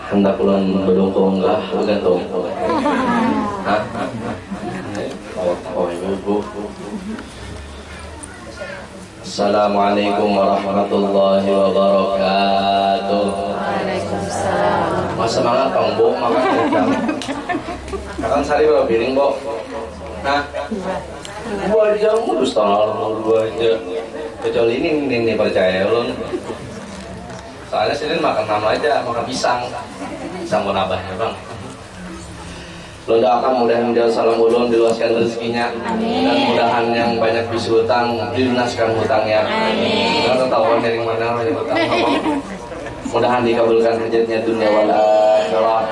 hendak pulang berdongkong lah bergantung. Hah? Oh ibu. Assalamualaikum warahmatullahi wabarakatuh. Waalaikumsalam. Mas semangat Kang Bo, makan kencang. Makan sari berapa piring, Bo? Hah? 2 jam terus tolong 2 jam. Kecuali ini percaya lo. Soalnya sini makan nama aja, makan pisang. Pisang bonabahnya, Bang. Lo doakan mudah-mudahan dia salam ulun diluaskan rezekinya. Amin. Dan mudahan yang banyak bisu hutang dilunaskan hutangnya. Amin. Karena tahu dari mana aja hutang apa. Mudahan dikabulkan hajatnya dunia wal akhirah.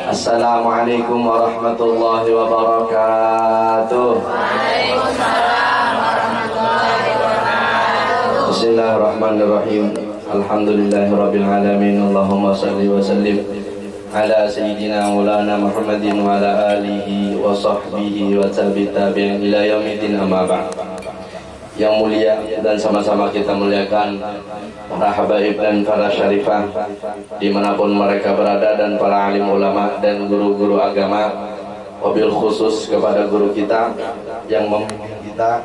Assalamualaikum warahmatullahi wabarakatuh. Waalaikumsalam warahmatullahi wabarakatuh. Bismillahirrahmanirrahim. Alhamdulillahirabbil alamin. Allahumma shalli wa sallim ala sayyidina maulana Muhammadin wa ala alihi wa sahbihi wa tabi'in ila yaumil amma ba'd. Yang mulia dan sama-sama kita muliakan para habaib dan para syarifah dimanapun mereka berada, dan para alim ulama dan guru-guru agama, wabil khusus kepada guru kita yang membimbing kita,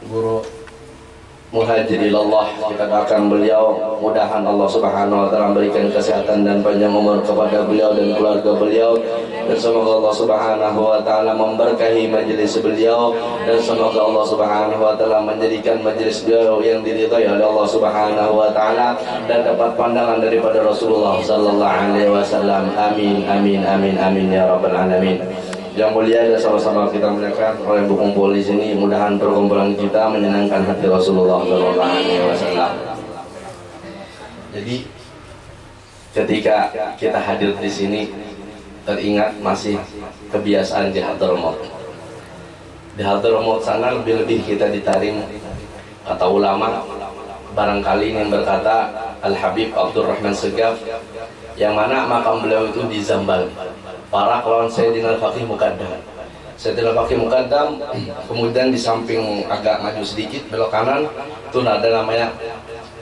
Guru Muhajirillah. Kita doakan beliau, mudahan Allah Subhanahu wa taala memberikan kesehatan dan panjang umur kepada beliau dan keluarga beliau, dan semoga Allah Subhanahu wa taala memberkahi majelis beliau, dan semoga Allah Subhanahu wa taala menjadikan majelis beliau yang diridhai oleh Allah Subhanahu wa taala dan dapat pandangan daripada Rasulullah sallallahu alaihi wasallam. Amin amin amin amin ya rabbal alamin. Yang mulia dan sama-sama kita muliakan oleh berkumpul di sini, mudahan perkumpulan kita menyenangkan hati Rasulullah sallallahu alaihi wasallam. Jadi ketika kita hadir di sini, teringat masih kebiasaan di Hadramaut. Di Hadramaut sana lebih-lebih kita ditarim, kata ulama, barangkali yang berkata Al-Habib Abdurrahman Segaf, yang mana makam beliau itu di Zambal. Para kawan Sayyidina Al-Faqih Muqaddam. Sayyidina Al-Faqih Muqaddam, kemudian di samping agak maju sedikit belok kanan itu ada namanya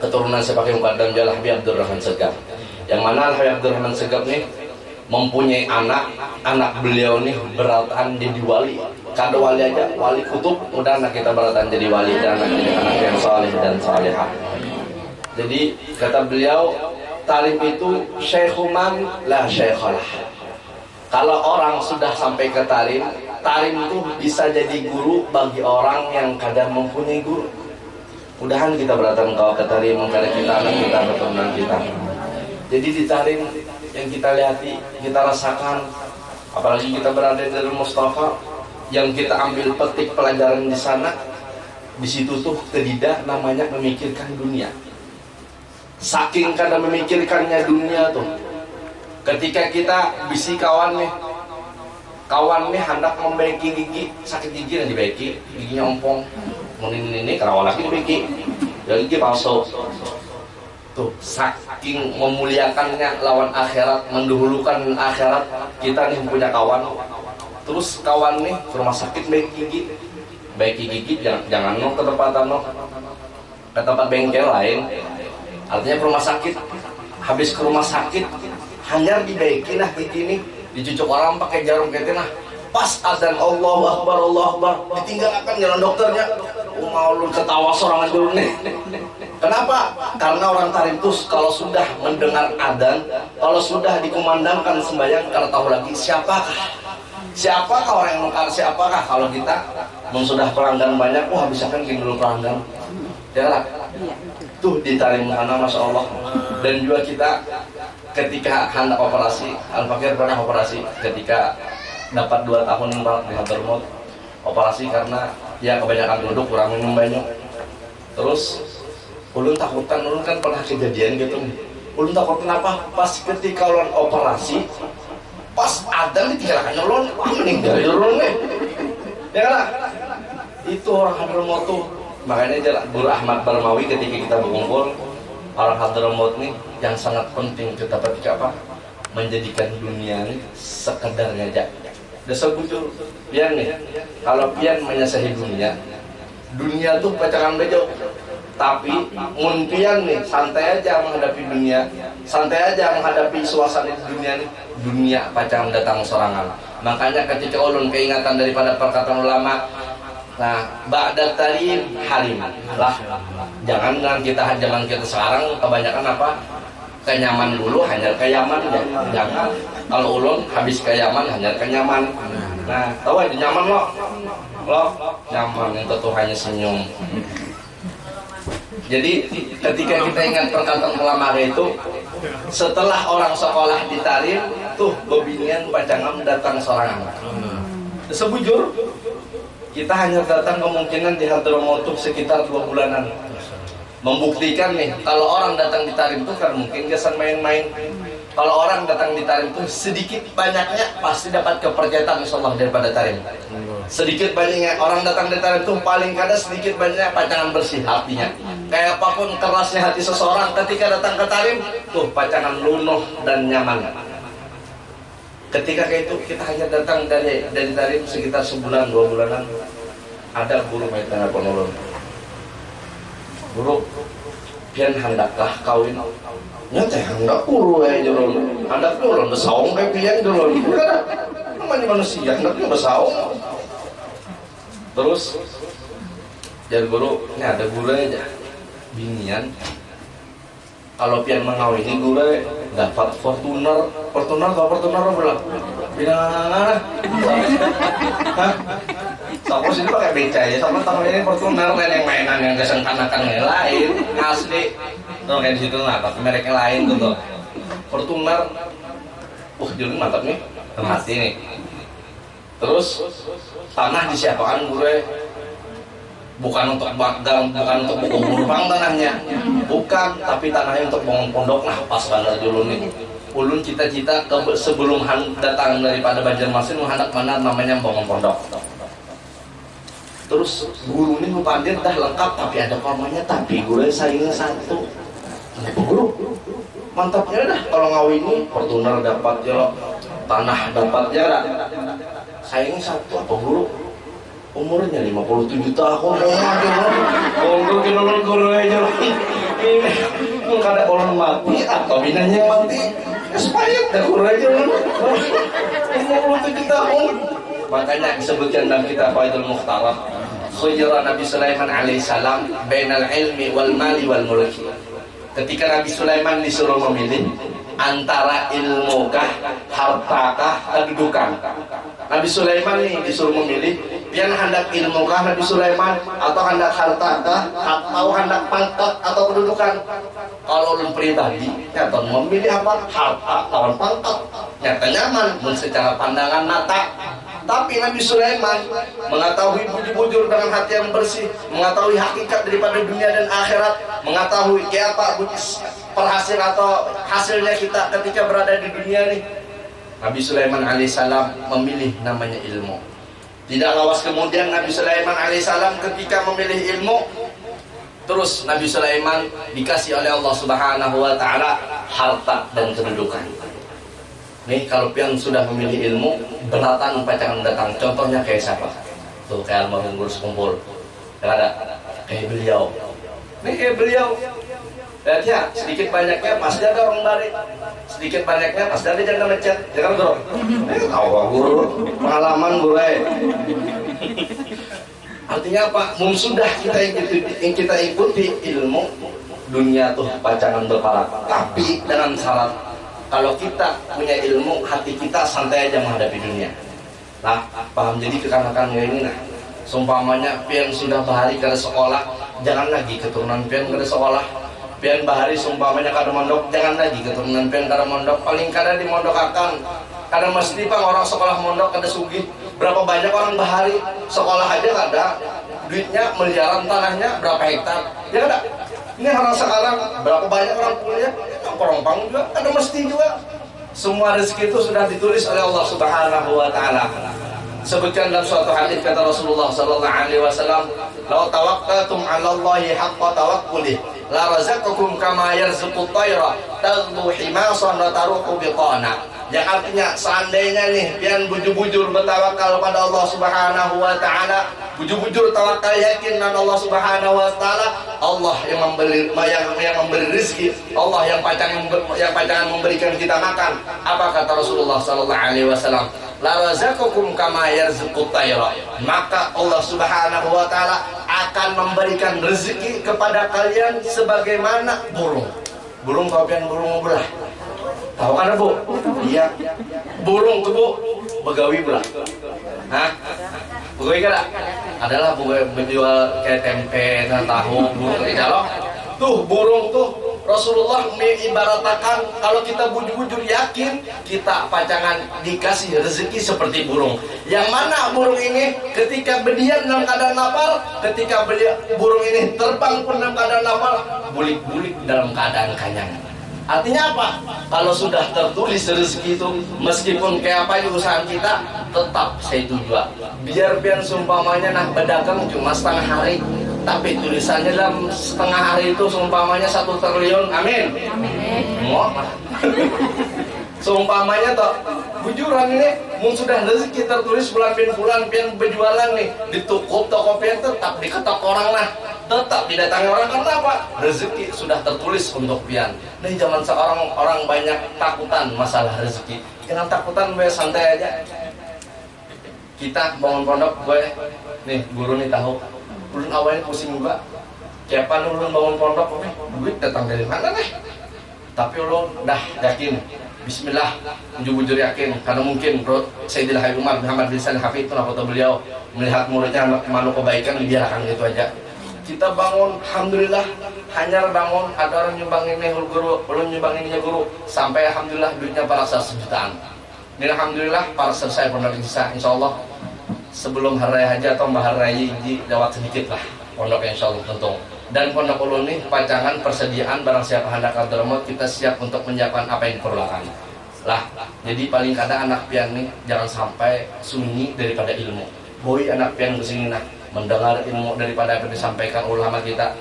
keturunan Al-Faqih Muqaddam Jalal Habib Abdurrahman Segaf. Yang mana Habib Abdurrahman Segaf nih mempunyai anak beliau nih beratan jadi wali. Kada wali aja, wali kutub, mudah-mudahan kita beratan jadi wali dan jadi anak yang saleh dan salehah. Jadi kata beliau, talim itu syekhuman la syekhalah. Kalau orang sudah sampai ke talim itu bisa jadi guru bagi orang yang kadang mempunyai guru. Mudahan kita berdatang ke talim, karena kita anak kita, keturunan kita. Jadi di talim yang kita lihati, kita rasakan, apalagi kita berada di Darul Mustafa, yang kita ambil petik pelajaran di sana, di situ tuh tidak namanya memikirkan dunia. Saking kadang memikirkannya dunia tuh, ketika kita bisi kawan nih hendak membaiki gigi, sakit gigi dan dibaiki, giginya ompong, ini kerawan lagi dibaiki, ya gigi palsu. Tuh saking memuliakannya lawan akhirat, mendahulukan akhirat, kita nih punya kawan. Terus kawan nih ke rumah sakit baiki gigi, jangan no ke tempat bengkel lain. Artinya ke rumah sakit, habis ke rumah sakit hanya dibaiki nah gini, dicucuk orang pakai jarum kayak nah, pas azan Allahu Akbar ditinggalkan jalan dokternya, mau lu ketawa sorangan dulu nih. Kenapa? Karena orang tarim itu kalau sudah mendengar adzan, kalau sudah dikumandangkan sembahyang, kalau tahu lagi siapakah orang yang mengkar, siapakah kalau kita sudah pelanggan banyak, wah bisa kan dulu pelanggan, ya tuh ditarim karena masya Allah. Dan juga kita ketika hendak operasi, Al-Fakir pernah operasi ketika dapat 2 tahun di Hadramaut, operasi karena ya kebanyakan duduk, kurang minum banyak. Terus ulun takutan, ulun kan pernah kejadian gitu. Ulun takut kenapa? Pas ketika ulun operasi, pas ada ditinggalkan ulun, meninggal ulun nih. Ya kan? Itu orang Hadramaut tuh. Makanya Guru Ahmad Barmawi ketika kita berkumpul, orang Hadramaut nih yang sangat penting kita ketika apa? Menjadikan dunia ini sekedarnya aja. Dasar bujur, pian nih. Kalau pian menyasahi dunia, Dunia tuh pacangan bejo. Tapi munpian nih, santai aja menghadapi dunia, santai aja menghadapi suasana di dunia nih. Dunia pacangan datang sorangan. Makanya ketika ulun keingatan daripada perkataan ulama, nah, ba'da tarim harim lah. Jangan dengan kita zaman kita sekarang kebanyakan apa? Kenyaman dulu hanya keyaman ya. Jangan. Kalau ulun habis keyaman hanya kenyaman. Nah, tahu aja nyaman loh nyaman yang Tuhannya senyum. Jadi ketika kita ingat perkataan ulama itu, setelah orang sekolah ditarim tuh bebinian pacangan datang sorangan. Sebujur kita hanya datang kemungkinan di Hadramaut sekitar 2 bulanan. Membuktikan nih, kalau orang datang ditarim tuh kan mungkin kesan main-main. Kalau orang datang ditarim tuh sedikit banyaknya pasti dapat kepercayaan insyaallah daripada tarim. Sedikit banyaknya orang datang ditarim tuh paling kada sedikit banyaknya pacangan bersih hatinya. Kayak apapun kerasnya hati seseorang ketika datang ke tarim tuh pacangan lunuh dan nyaman. Ketika kayak itu kita hanya datang dari tarim sekitar sebulan 2 bulanan, ada guru main tengah penolong. Guru, pian handakkah kawin? Nyata hendak guru jurun, hendak jurun besaung kayak pian jurun. Namanya manusia hendaknya besaung. Terus jadi guru, ini ada guru aja binian. Kalau pian mengawini guru dapat Fortuner berapa? Bilang, hah? Sama sini pakai beca ya, sama tahun ini Fortuner yang mainan yang kesengkanakan yang lain asli. Tuh kayak di situ lah, tapi mereknya lain tuh. Fortuner, jadi mantap nih, terhati nih. Terus tanah disiapkan gue bukan untuk bagang, bukan untuk buku bang tanahnya, bukan, tapi tanahnya untuk bangun pondok. Nah pas banget dulu nih. Ulun cita-cita sebelum datang daripada Banjarmasin hendak mana namanya bangun pondok. Terus guru ini mupadir dah lengkap, tapi ada kormanya, tapi guru saingnya satu. Kenapa guru? Mantapnya dah kalau ngawini Fortuner dapat ya, tanah dapat ya. Saingnya satu apa guru? Umurnya 57 tahun. Guru aja. Ini kada orang mati atau binanya mati. Supaya dah guru aja. 57 tahun. Makanya disebutkan dalam kitab Faidul Mukhtarah, khuyira Nabi Sulaiman alaihissalam bainal ilmi wal mali wal mulki. Ketika Nabi Sulaiman disuruh memilih antara ilmukah, hartakah, kedudukan. Nabi Sulaiman nih disuruh memilih, pian hendak ilmukah Nabi Sulaiman atau hendak hartakah, atau hendak pangkat atau kedudukan. Kalau ulun pribadi, nyata memilih apa? Harta lawan pangkat. Nyata nyaman, secara pandangan mata. Tapi Nabi Sulaiman mengetahui bujur-bujur dengan hati yang bersih, mengetahui hakikat daripada dunia dan akhirat, mengetahui kayak apa perhasil atau hasilnya kita ketika berada di dunia nih. Nabi Sulaiman alaihissalam memilih namanya ilmu. Tidak lawas kemudian Nabi Sulaiman alaihissalam ketika memilih ilmu, terus Nabi Sulaiman dikasih oleh Allah Subhanahu wa taala harta dan kedudukan. Nih kalau pian sudah memilih ilmu, belatan pacangan datang. Contohnya kayak siapa? Tuh kayak almarhum Guru Sekumpul. Ada kayak beliau. Nih kayak beliau. Lihat ya, sedikit banyaknya pasti ada orang bari. Sedikit banyaknya pasti ada jaga macet. Jangan guru. Tahu guru, pengalaman guru. Artinya apa? Sudah yang kita ikuti ilmu dunia tuh pacangan berparak. Tapi dengan syarat, kalau kita punya ilmu, hati kita santai aja menghadapi dunia. Nah, paham jadi kekanakannya ini nah. Sumpamanya pian sudah bahari ke sekolah, jangan lagi keturunan pian ke sekolah. Pian bahari sumpamanya kada mondok, jangan lagi keturunan pian kada mondok. Paling kada di mondok akan. Kada mesti pang orang sekolah mondok kada sugih. Berapa banyak orang bahari sekolah aja kada, duitnya miliaran, tanahnya berapa hektar. Ya kada? Ini orang sekarang berapa banyak orang punya, pang juga, ada mesti juga. Semua rezeki itu sudah ditulis oleh Allah Subhanahu wa taala. Sebutkan dalam suatu hadis kata Rasulullah sallallahu alaihi wasallam, law tawakkaltum 'ala Allahi haqqa tawakkuli la razaqakum kama yarzuqut tayra tadhu himasan wa taruhu biqana. Yang artinya seandainya nih pian bujur-bujur bertawakal pada Allah Subhanahu wa taala, bujur-bujur tawakal yakin dengan Allah Subhanahu wa taala, Allah yang memberi rezeki, Allah yang pacangan memberikan kita makan. Apa kata Rasulullah sallallahu alaihi wasallam? La razaqakum kama yarzuqut tayra. Maka Allah Subhanahu wa taala akan memberikan rezeki kepada kalian sebagaimana burung. Burung kapian burung belah. Tahu kan Bu? Iya. Burung tuh Bu, begawi belah. Hah? Begawi kan? Adalah menjual kayak tempe, tahu, burung tidak loh. Tuh burung tuh Rasulullah mengibaratkan kalau kita bujur-bujur yakin kita pacangan dikasih rezeki seperti burung. Yang mana burung ini ketika berdiam dalam keadaan lapar, ketika burung ini terbang pun dalam keadaan lapar, bulik-bulik dalam keadaan kenyang. Artinya apa? Kalau sudah tertulis rezeki itu, meskipun kayak apa usaha kita, tetap saya juga. Biar sumpamanya nah pedagang cuma setengah hari, tapi tulisannya dalam setengah hari itu seumpamanya 1 triliun. Amin. Amin. Seumpamanya toh bujuran ini mun sudah rezeki tertulis bulan pian berjualan nih di toko pian tetap diketok orang nah, tetap didatangi orang karena apa? Rezeki sudah tertulis untuk pian. Nih zaman sekarang orang banyak takutan masalah rezeki. Jangan takutan, gue santai aja. Kita bangun pondok, gue nih guru nih tahu. Ulun awalnya pusing juga. Kapan ulun bangun pondok, duit datang dari mana nih? Tapi ulun dah yakin. Bismillah, bujur-bujur yakin. Karena mungkin Sayyidina Habib Umar Muhammad bin Salim Hafidh itu foto beliau melihat muridnya malu kebaikan, dibiarkan gitu aja. Kita bangun, alhamdulillah, hanya bangun ada orang nyumbangin nih guru, ulun nyumbangin guru, sampai alhamdulillah duitnya para 100 jutaan. Dan alhamdulillah para selesai pondok insya Allah sebelum hari raya haji atau hari raya lewat sedikit lah pondoknya insya Allah tentu. Dan pondok ulun ini pacangan persediaan barang siapa hendak Hadramaut, kita siap untuk menyiapkan apa yang diperlukan lah. Jadi paling kadang anak pian nih jangan sampai sunyi daripada ilmu. Boy anak pian kesini nah mendengar ilmu daripada apa disampaikan ulama kita.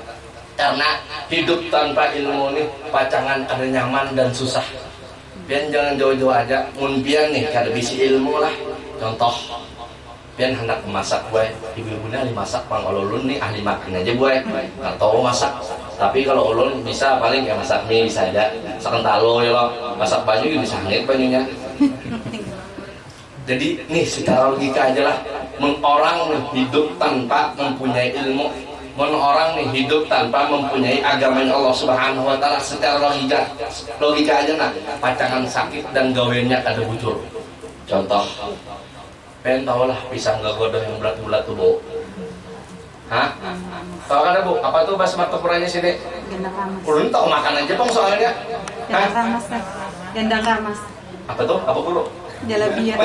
Karena hidup tanpa ilmu nih pacangan ada nyaman dan susah. Pian jangan jauh-jauh aja. Mun pian nih kada bisi ilmu lah. Contoh pian hendak memasak gue, ibu-ibunya ahli masak, bang. Kalau ulun nih ahli makan aja gue, nggak tahu masak. Tapi kalau ulun bisa paling ya masak mie bisa aja, masakan talo ya loh, masak banyu juga bisa ngit banyunya. Jadi nih secara logika aja lah, orang nih hidup tanpa mempunyai ilmu, orang nih hidup tanpa mempunyai agamanya Allah Subhanahu Wa Taala, secara logika aja nah, pacangan sakit dan gawennya kada bujur. Contoh. Pengen tau lah pisang gagodoh yang bulat-bulat tuh Bu. Hah? Tahu kan Bu? Apa tuh bahasa martopurannya sini? Gendang ramas. Ulun tahu makan aja Bang soalnya. Gendang ramas kan? Gendang ramas. Apa tuh? Apa dulu? Jalabian.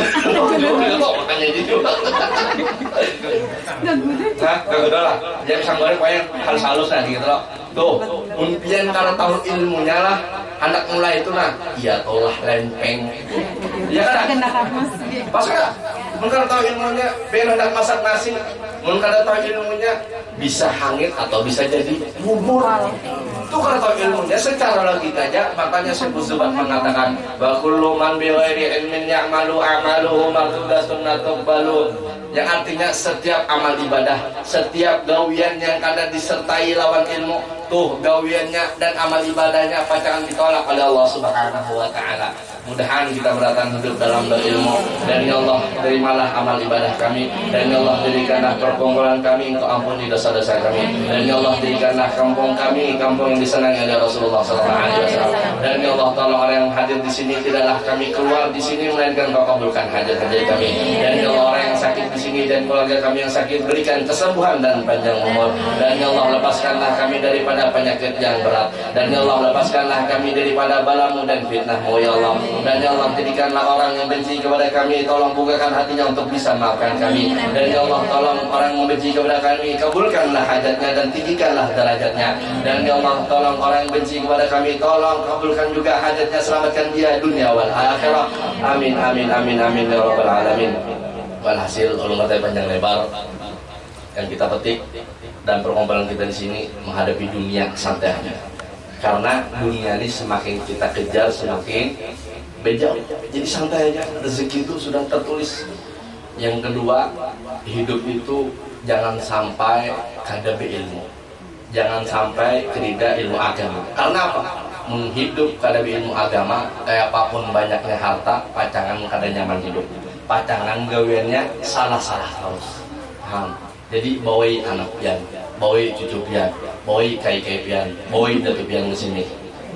Tahu makannya juga. Hah? Gagodoh lah. Ya pisang goreng pokoknya halus-halus nah gitu loh. Tuh, impian karena tahu ilmunya lah. Anak mulai itu nah, iya taulah lempeng. Iya kan? Gendang ramas. Pas kan? Mungkin tahu ilmunya, pengen hendak masak nasi, mungkin tahu ilmunya bisa hangit atau bisa jadi bubur. Itu kalau tahu ilmunya secara logika aja, makanya Syekh Zubat mengatakan wa kullu man bi ghairi ilmin ya'malu amaluhu mardudatun nataqbalu. Yang artinya setiap amal ibadah, setiap gawian yang kada disertai lawan ilmu, tuh gawiannya dan amal ibadahnya pacangan ditolak oleh Allah Subhanahu wa taala. Mudahan kita beratan hidup dalam berilmu. Dan ya Allah terimalah amal ibadah kami. Dan ya Allah jadikanlah perkumpulan kami untuk ampuni dosa-dosa kami. Dan ya Allah jadikanlah kampung kami kampung yang disenangi oleh Rasulullah SAW. Dan ya Allah tolong orang yang hadir di sini tidaklah kami keluar di sini melainkan Kau kabulkan hajat-hajat kami. Dan ya Allah orang yang sakit di sini dan keluarga kami yang sakit berikan kesembuhan dan panjang umur. Dan ya Allah lepaskanlah kami daripada penyakit yang berat. Dan ya Allah lepaskanlah kami daripada balamu dan fitnahmu ya Allah. Dan ya Allah jadikanlah orang yang benci kepada kami, tolong bukakan hatinya untuk bisa maafkan kami. Dan ya Allah tolong orang yang benci kepada kami, kabulkanlah hajatnya dan tinggikanlah derajatnya. Dan ya Allah tolong orang yang benci kepada kami, tolong kabulkan juga hajatnya, selamatkan dia dunia wal akhirah. Amin amin amin amin ya rabbal alamin. Walhasil ulun panjang lebar yang kita petik dan perkumpulan kita di sini menghadapi dunia santai aja. Karena dunia ini semakin kita kejar semakin bejat. Jadi santai aja, rezeki itu sudah tertulis. Yang kedua, hidup itu jangan sampai kada ilmu. Jangan sampai kerida ilmu agama. Karena apa? Menghidup kada ilmu agama, kayak apapun banyaknya harta, pacangan kada nyaman hidup. Pacangan gawiannya salah-salah terus. Paham? Jadi bawai anak pian, bawai cucu pian, bawai kai-kai pian, bawai datu pian ke sini.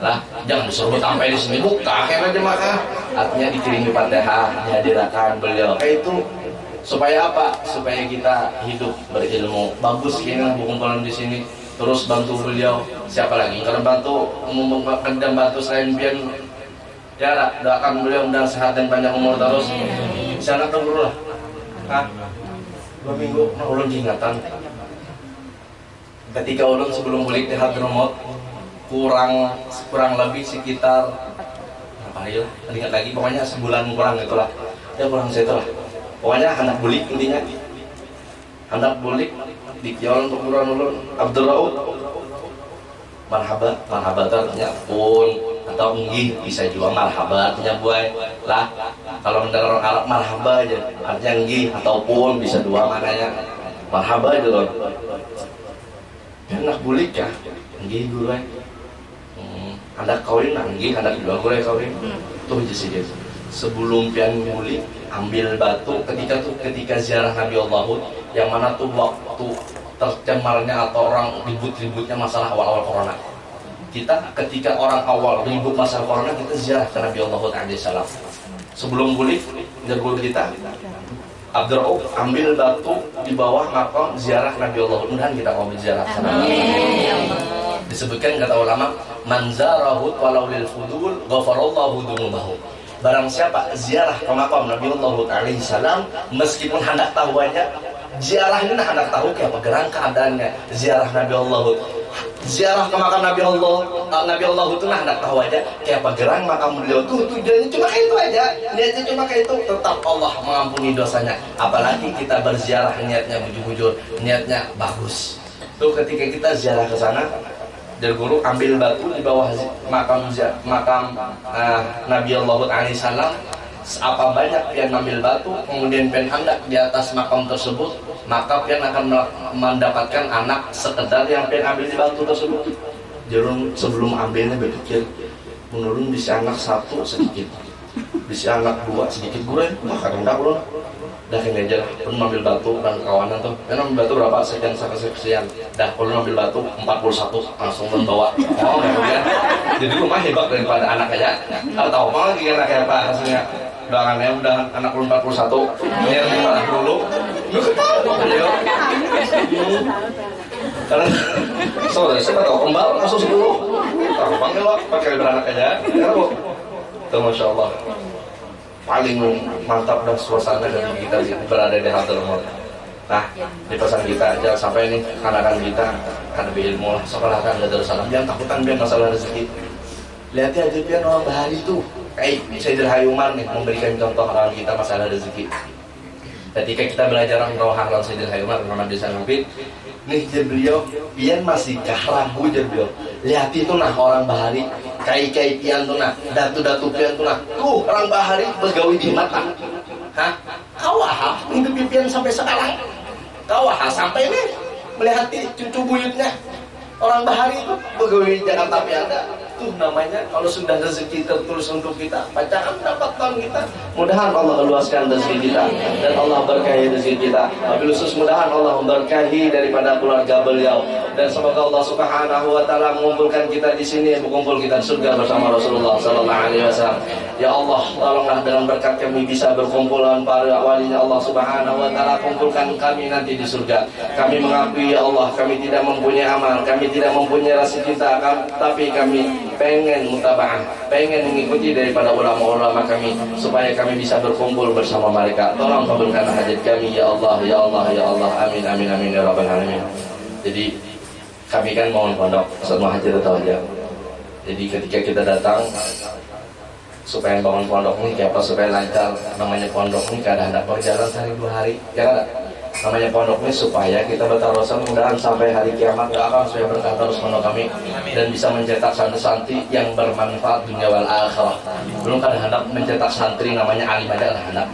Lah, jangan disuruh sampai di sini buka kayak jemaah. Artinya dikirimi Fatihah, dihadirakan beliau. Kayak itu supaya apa? Supaya kita hidup berilmu. Bagus kayaknya berkumpulan di sini. Terus bantu beliau. Siapa lagi? Kalau bantu memperkedam bantu selain pian, ya doakan beliau mudah sehat dan panjang umur terus. Sana dulu lah. Hah? 2 minggu ulun ingatan ketika ulun sebelum balik di Hadramaut kurang lebih sekitar apa ya ingat lagi pokoknya sebulan kurang itulah ya kurang segitu lah pokoknya anak bulik intinya anak bulik di kiawan untuk ulun Abdul Raud marhabat artinya pun atau nggih bisa juga marhabat artinya buai lah kalau mendengar orang Arab marhaba aja artinya nggih ataupun bisa dua mananya marhaba aja loh anak bulik ya nggih guru anak kawin nggih anak dua guru kawin tuh aja sih sebelum pian bulik ambil batu ketika ziarah Nabi Allah yang mana tuh waktu tercemarnya atau orang ribut-ributnya masalah awal-awal corona. Kita ketika orang awal ribut masalah corona kita ziarah ke Nabi Allah SAW. Sebelum bulik guru kita Abdul Rauf ambil batu di bawah makam ziarah Nabi Allah. Mudah-mudahan kita mau ziarah ke Nabi Allah. Disebutkan kata ulama man zarahu walau lil fudul ghafarallahu dzunubahu. Barang siapa ziarah ke makam Nabi Allah SAW meskipun hendak tahu aja ziarah ini hendak tahu kayak apa gerang keadaannya ziarah Nabi Allah ziarah ke makam Nabi Allah itu hendak tahu aja kayak apa gerang makam beliau tuh tujuannya cuma kayak itu aja niatnya cuma kayak itu tetap Allah mengampuni dosanya apalagi kita berziarah niatnya bujur-bujur niatnya bagus tuh ketika kita ziarah ke sana dari guru ambil batu di bawah makam Nabi Allah SAW apa banyak pian ambil batu kemudian pian hendak di atas makam tersebut maka pian akan mendapatkan anak sekedar yang pian ambil di batu tersebut jadi sebelum ambilnya berpikir menurun bisa anak satu sedikit bisa anak dua sedikit gue makan hendak loh dah kini aja pun ambil batu dan kawanan tuh kan ambil batu berapa sekian dah pun ambil batu 41 langsung membawa ya jadi rumah hebat daripada anak aja kalau tahu mau lagi anak kayak apa hasilnya doangannya udah anak 41 yang malah dulu lu ketawa beliau karena soalnya siapa tahu kembal kasus 10 tampang ya pakai beranak aja ya bu tuh Masya Allah paling mantap dan suasana dan kita berada di Hadramaut. Nah, di pesan kita jangan sampai ini anak-anak kita kan berilmu lah, sekolahkan dari salam jangan takutan biar masalah rezeki. Lihat aja biar orang bahari itu kayak Sayyidil Hayumar nih memberikan contoh orang kita masalah rezeki. Ketika kita belajar rohang lawan Sayyidil Hayumar Muhammad Desa Ngupit nih beliau pian masih ragu beliau. Lihat itu nah orang bahari kai-kai pian tuh nah datu-datu pian tuh nah tuh orang bahari bergawi di mata hah kawah hidup pian sampai sekarang kawah sampai nih melihat cucu buyutnya orang bahari itu bergawi Jakarta Pianda tuh namanya kalau sudah rezeki tertulis untuk kita pacaran dapat tahun kita mudahan Allah luaskan rezeki kita dan Allah berkahi rezeki kita wabil khusus mudahan Allah memberkahi daripada keluarga beliau dan semoga Allah Subhanahu wa taala mengumpulkan kita di sini berkumpul kita di surga bersama Rasulullah sallallahu alaihi wasallam ya Allah tolonglah dengan berkat kami bisa berkumpul dengan para walinya Allah Subhanahu wa taala kumpulkan kami nanti di surga kami mengakui ya Allah kami tidak mempunyai amal kami tidak mempunyai rasa cinta tapi kami pengen mutaba'ah, pengen mengikuti daripada ulama-ulama kami supaya kami bisa berkumpul bersama mereka. Tolong kabulkan hajat kami ya Allah, ya Allah, ya Allah. Amin, amin, amin ya rabbal alamin. Jadi kami kan mohon pondok Ustaz Muhajir atau aja. Jadi ketika kita datang supaya bangun pondok ini kayak apa supaya lancar namanya pondok ini kadang hendak berjalan sehari 2 hari ya kan namanya pondok ini supaya kita bertarusan mudahan sampai hari kiamat gak akan supaya berkah terus pondok kami dan bisa mencetak santri-santri yang bermanfaat dunia wal akhirah. Belum kan hendak mencetak santri namanya alim aja kan hendak.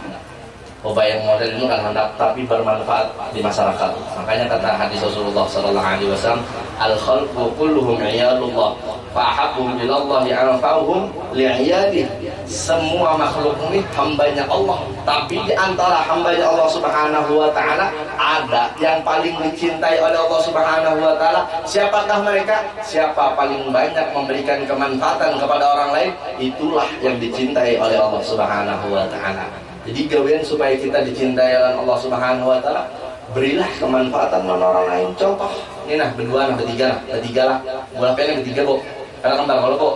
Yang model itu kan hendak tapi bermanfaat di masyarakat. Makanya kata hadis Rasulullah sallallahu alaihi wasallam, al-khalqu kulluhum iyalullah fa'ahabbuhum ilallahi anfa'uhum li'iyadih. Semua makhluk ini hambanya Allah, tapi di antara hambanya Allah Subhanahu wa taala ada yang paling dicintai oleh Allah Subhanahu wa taala. Siapakah mereka? Siapa paling banyak memberikan kemanfaatan kepada orang lain, itulah yang dicintai oleh Allah Subhanahu wa taala. Jadi gawean supaya kita dicintai oleh Allah Subhanahu wa taala, berilah kemanfaatan kepada orang lain. Contoh, ini nah berdua, nah bertiga lah. Bola pen yang ketiga, Bu. Karena kembar kalau, Bu.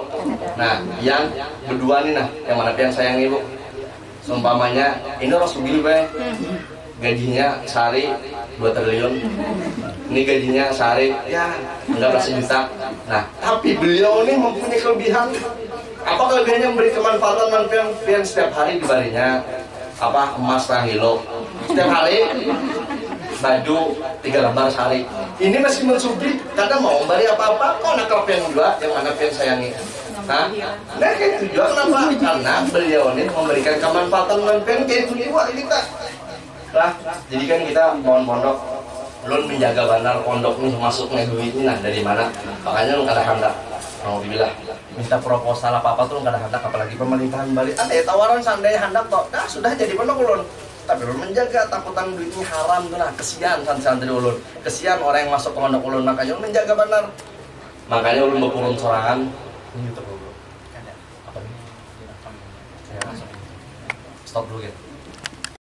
Nah, yang berdua nih nah, yang mana yang sayangi, Bu. Seumpamanya ini harus begini, Pak. Gajinya sehari 2 triliun. Ini gajinya sehari ya enggak berapa juta. Nah, tapi beliau ini mempunyai kelebihan. Apa kelebihannya? Memberi kemanfaatan manfaat setiap hari dibarinya apa emas tahilo setiap hari, baju 3 lembar sehari. Ini masih mensubli, kadang mau bari apa-apa kok nak kelebihan juga yang mana pengen sayangi. Nah kayak itu juga kenapa? Karena beliau ini memberikan kemanfaatan manfaat kayak itu juga kita. Lah, jadi kan kita mohon pondok belum menjaga benar pondok nih masuknya duit ini nah dari mana? Makanya lu kada hendak mau dibilang minta proposal apa tuh nggak ada hendak, apalagi pemerintahan balik ada ya tawaran seandainya hendak toh nah sudah jadi pondok ulun, tapi ulun menjaga takutan duitnya haram tuh nah kesian santri ulun, kesian orang yang masuk ke pondok ulun, makanya ulun menjaga benar, makanya ulun berkurun sorangan ini gitu dulu apa ini saya langsung stop dulu gitu.